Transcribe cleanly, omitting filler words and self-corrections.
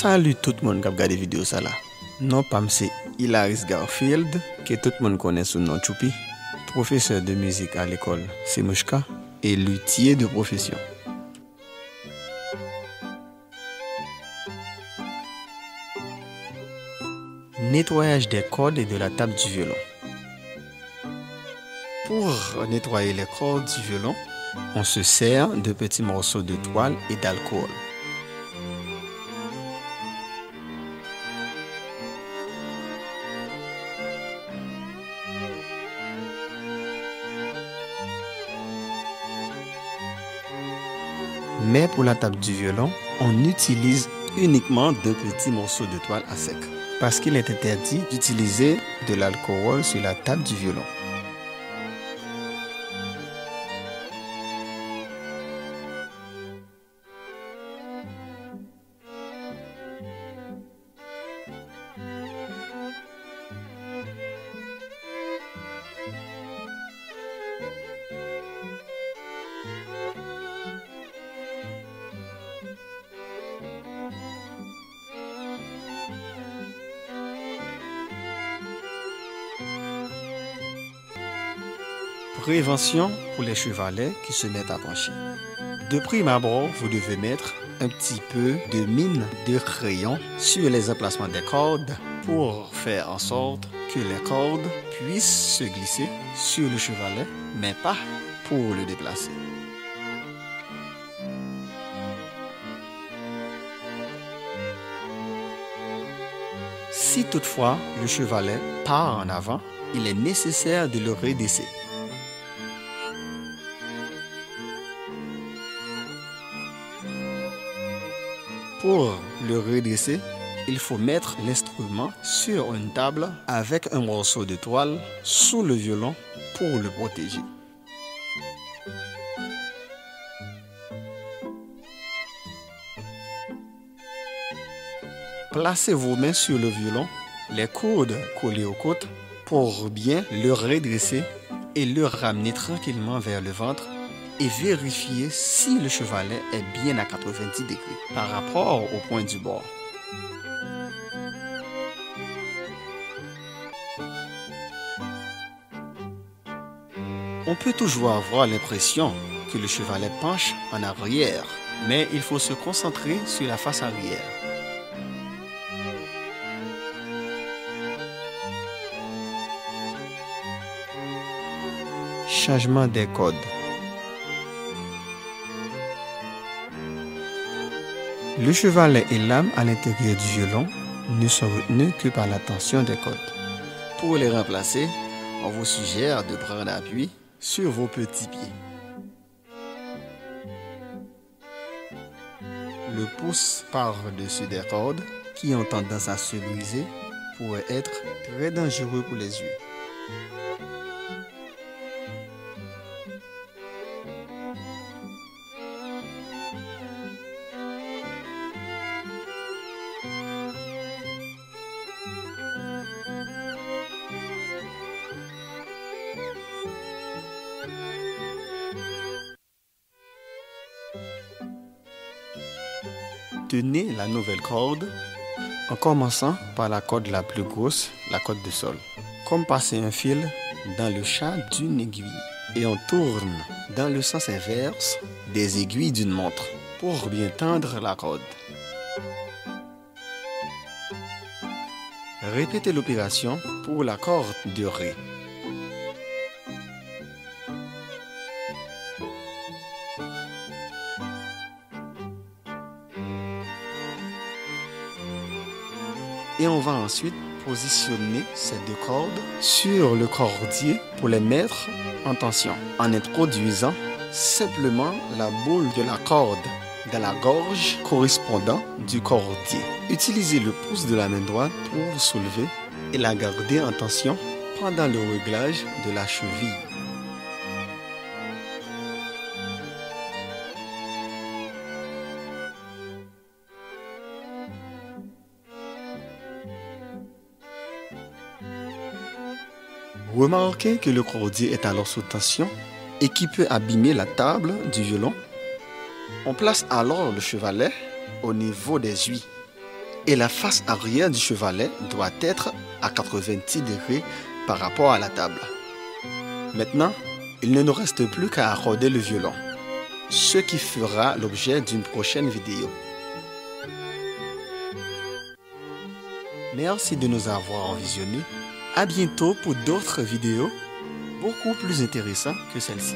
Salut tout le monde qui a regardé la vidéo ça là. Non pas c'est Hilaris Garfield que tout le monde connaît sous le nom Choupi, professeur de musique à l'école Semushka et luthier de profession. Nettoyage des cordes et de la table du violon. Pour nettoyer les cordes du violon, on se sert de petits morceaux de toile et d'alcool. Mais pour la table du violon, on utilise uniquement de petits morceaux de toile à sec, parce qu'il est interdit d'utiliser de l'alcool sur la table du violon. Prévention pour les chevalets qui se mettent à pencher. De prime abord, vous devez mettre un petit peu de mine de crayon sur les emplacements des cordes pour faire en sorte que les cordes puissent se glisser sur le chevalet, mais pas pour le déplacer. Si toutefois le chevalet part en avant, il est nécessaire de le redresser. Pour le redresser, il faut mettre l'instrument sur une table avec un morceau de toile sous le violon pour le protéger. Placez vos mains sur le violon, les coudes collés aux côtes pour bien le redresser et le ramener tranquillement vers le ventre et vérifier si le chevalet est bien à 90 degrés par rapport au point du bord. On peut toujours avoir l'impression que le chevalet penche en arrière, mais il faut se concentrer sur la face arrière. Changement des cordes. Le chevalet et l'âme à l'intérieur du violon ne sont retenus que par la tension des cordes. Pour les remplacer, on vous suggère de prendre appui sur vos petits pieds. Le pouce par-dessus des cordes qui ont tendance à se briser pourrait être très dangereux pour les yeux. Tenez la nouvelle corde en commençant par la corde la plus grosse, la corde de sol. Comme passer un fil dans le chat d'une aiguille. Et on tourne dans le sens inverse des aiguilles d'une montre pour bien tendre la corde. Répétez l'opération pour la corde de Ré. Et on va ensuite positionner ces deux cordes sur le cordier pour les mettre en tension en introduisant simplement la boule de la corde dans la gorge correspondant du cordier. Utilisez le pouce de la main droite pour soulever et la garder en tension pendant le réglage de la cheville. Remarquez que le cordier est alors sous tension et qui peut abîmer la table du violon. On place alors le chevalet au niveau des ouïes et la face arrière du chevalet doit être à 90 degrés par rapport à la table. Maintenant, il ne nous reste plus qu'à accorder le violon, ce qui fera l'objet d'une prochaine vidéo. Merci de nous avoir visionnés. À bientôt pour d'autres vidéos beaucoup plus intéressantes que celle-ci.